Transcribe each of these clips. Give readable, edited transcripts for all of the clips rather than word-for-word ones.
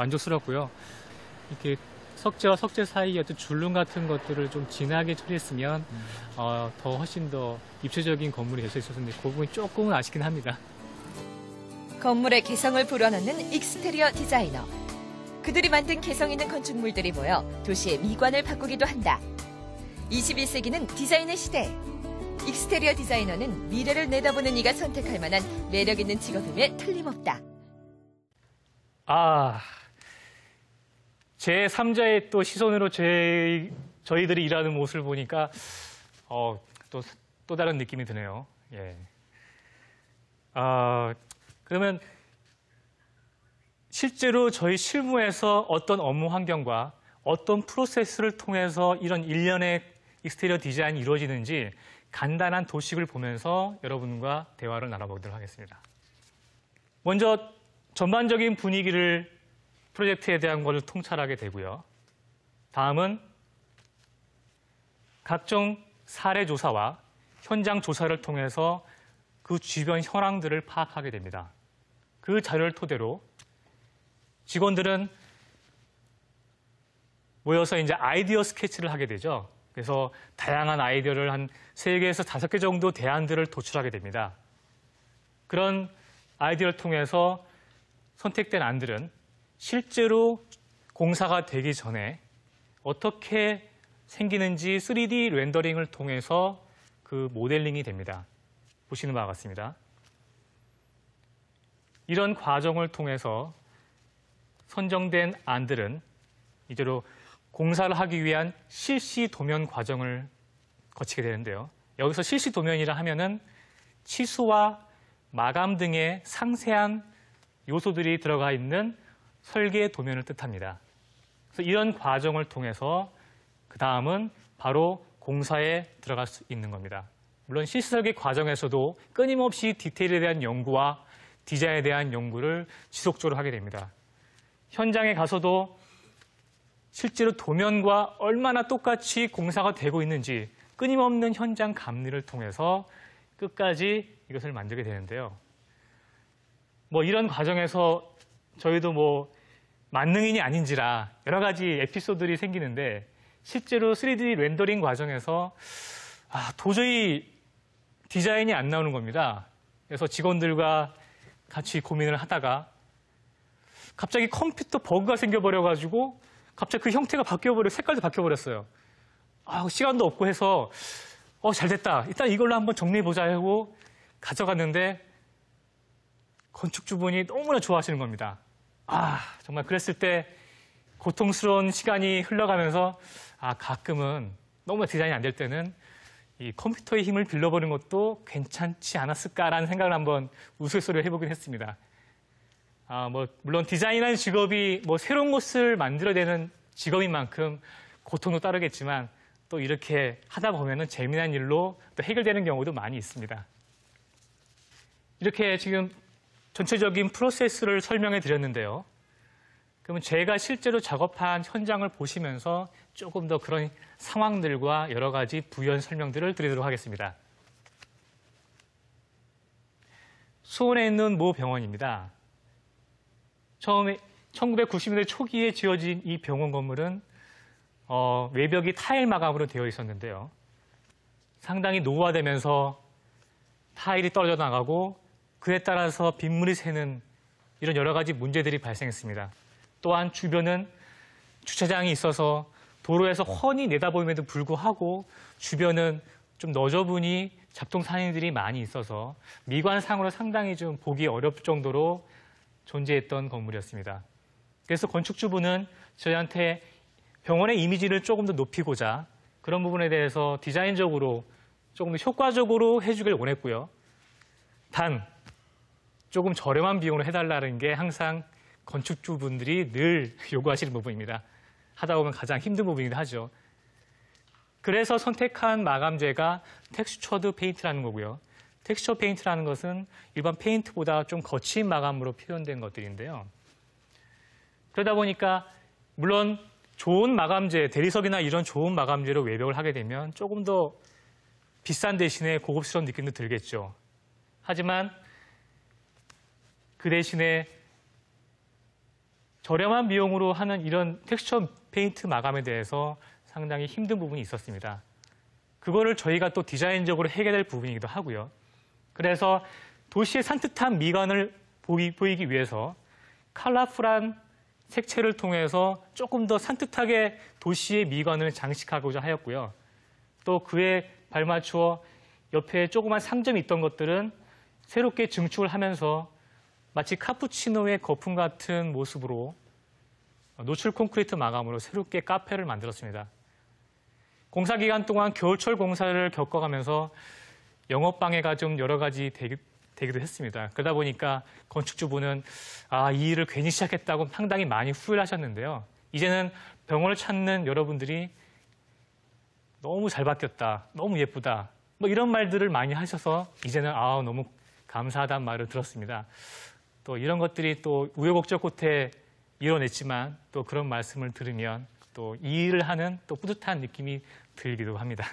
만족스럽고요. 이렇게 석재와 석재 사이의 어떤 줄눈 같은 것들을 좀 진하게 처리했으면 더 훨씬 더 입체적인 건물이 될 수 있었는데 그 부분이 조금은 아쉽긴 합니다. 건물의 개성을 불어넣는 익스테리어 디자이너. 그들이 만든 개성 있는 건축물들이 모여 도시의 미관을 바꾸기도 한다. 21세기는 디자인의 시대. 익스테리어 디자이너는 미래를 내다보는 이가 선택할 만한 매력 있는 직업임에 틀림없다. 제 3자의 또 시선으로 저희들이 일하는 모습을 보니까 또 다른 느낌이 드네요. 예. 그러면 실제로 저희 실무에서 어떤 업무 환경과 어떤 프로세스를 통해서 이런 일련의 익스테리어 디자인이 이루어지는지 간단한 도식을 보면서 여러분과 대화를 나눠보도록 하겠습니다. 먼저 전반적인 분위기를 프로젝트에 대한 것을 통찰하게 되고요. 다음은 각종 사례 조사와 현장 조사를 통해서 그 주변 현황들을 파악하게 됩니다. 그 자료를 토대로 직원들은 모여서 이제 아이디어 스케치를 하게 되죠. 그래서 다양한 아이디어를 한 3개에서 5개 정도 대안들을 도출하게 됩니다. 그런 아이디어를 통해서 선택된 안들은 실제로 공사가 되기 전에 어떻게 생기는지 3D 렌더링을 통해서 그 모델링이 됩니다. 보시는 바와 같습니다. 이런 과정을 통해서 선정된 안들은 이대로 공사를 하기 위한 실시 도면 과정을 거치게 되는데요. 여기서 실시 도면이라 하면은 치수와 마감 등의 상세한 요소들이 들어가 있는 설계 도면을 뜻합니다. 그래서 이런 과정을 통해서 그 다음은 바로 공사에 들어갈 수 있는 겁니다. 물론 실시 설계 과정에서도 끊임없이 디테일에 대한 연구와 디자인에 대한 연구를 지속적으로 하게 됩니다. 현장에 가서도 실제로 도면과 얼마나 똑같이 공사가 되고 있는지 끊임없는 현장 감리를 통해서 끝까지 이것을 만들게 되는데요. 이런 과정에서 저희도 만능인이 아닌지라 여러 가지 에피소드들이 생기는데 실제로 3D 렌더링 과정에서 도저히 디자인이 안 나오는 겁니다. 그래서 직원들과 같이 고민을 하다가 갑자기 컴퓨터 버그가 생겨버려가지고 갑자기 그 형태가 바뀌어버리고 색깔도 바뀌어버렸어요. 시간도 없고 해서 잘 됐다. 일단 이걸로 한번 정리해보자 하고 가져갔는데 건축주분이 너무나 좋아하시는 겁니다. 정말 그랬을 때 고통스러운 시간이 흘러가면서 가끔은 너무 디자인이 안 될 때는 이 컴퓨터의 힘을 빌려보는 것도 괜찮지 않았을까라는 생각을 한번 우스갯소리를 해보긴 했습니다. 물론 디자인이라는 직업이 새로운 것을 만들어내는 직업인 만큼 고통도 따르겠지만 또 이렇게 하다 보면은 재미난 일로 또 해결되는 경우도 많이 있습니다. 이렇게 지금 전체적인 프로세스를 설명해 드렸는데요. 그러면 제가 실제로 작업한 현장을 보시면서 조금 더 그런 상황들과 여러 가지 부연 설명들을 드리도록 하겠습니다. 수원에 있는 모 병원입니다. 처음에 1990년대 초기에 지어진 이 병원 건물은 외벽이 타일 마감으로 되어 있었는데요. 상당히 노후화되면서 타일이 떨어져 나가고 그에 따라서 빗물이 새는 이런 여러 가지 문제들이 발생했습니다. 또한 주변은 주차장이 있어서 도로에서 훤히 내다보임에도 불구하고 주변은 좀 너저분이 잡동 사니들이 많이 있어서 미관상으로 상당히 좀 보기 어렵을 정도로 존재했던 건물이었습니다. 그래서 건축주분은 저희한테 병원의 이미지를 조금 더 높이고자 그런 부분에 대해서 디자인적으로 조금 더 효과적으로 해주길 원했고요. 단 조금 저렴한 비용으로 해달라는 게 항상 건축주분들이 늘 요구하시는 부분입니다. 하다 보면 가장 힘든 부분이기도 하죠. 그래서 선택한 마감재가 텍스처드 페인트라는 거고요. 텍스처 페인트라는 것은 일반 페인트보다 좀 거친 마감으로 표현된 것들인데요. 그러다 보니까 물론 좋은 마감재, 대리석이나 이런 좋은 마감재로 외벽을 하게 되면 조금 더 비싼 대신에 고급스러운 느낌도 들겠죠. 하지만 그 대신에 저렴한 비용으로 하는 이런 텍스처 페인트 마감에 대해서 상당히 힘든 부분이 있었습니다. 그거를 저희가 또 디자인적으로 해결할 부분이기도 하고요. 그래서 도시의 산뜻한 미관을 보이기 위해서 컬러풀한 색채를 통해서 조금 더 산뜻하게 도시의 미관을 장식하고자 하였고요. 또 그에 발맞추어 옆에 조그만 상점이 있던 것들은 새롭게 증축을 하면서 마치 카푸치노의 거품 같은 모습으로 노출 콘크리트 마감으로 새롭게 카페를 만들었습니다. 공사 기간 동안 겨울철 공사를 겪어가면서 영업 방해가 좀 여러 가지 되기도 했습니다. 그러다 보니까 건축주분은 이 일을 괜히 시작했다고 상당히 많이 후회를 하셨는데요. 이제는 병원을 찾는 여러분들이 너무 잘 바뀌었다, 너무 예쁘다, 뭐 이런 말들을 많이 하셔서 이제는 너무 감사하다는 말을 들었습니다. 또 이런 것들이 또 우여곡절 끝에 이뤄냈지만 또 그런 말씀을 들으면 또 이 일을 하는 또 뿌듯한 느낌이 들기도 합니다.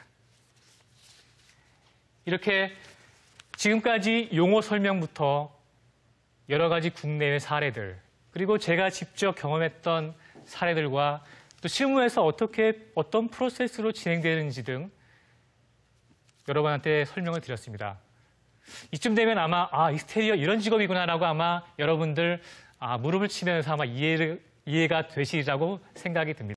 이렇게 지금까지 용어 설명부터 여러 가지 국내외 사례들, 그리고 제가 직접 경험했던 사례들과 또 실무에서 어떤 프로세스로 진행되는지 등 여러분한테 설명을 드렸습니다. 이쯤 되면 아마 익스테리어 이런 직업이구나라고 아마 여러분들 무릎을 치면서 아마 이해가 되시리라고 생각이 듭니다.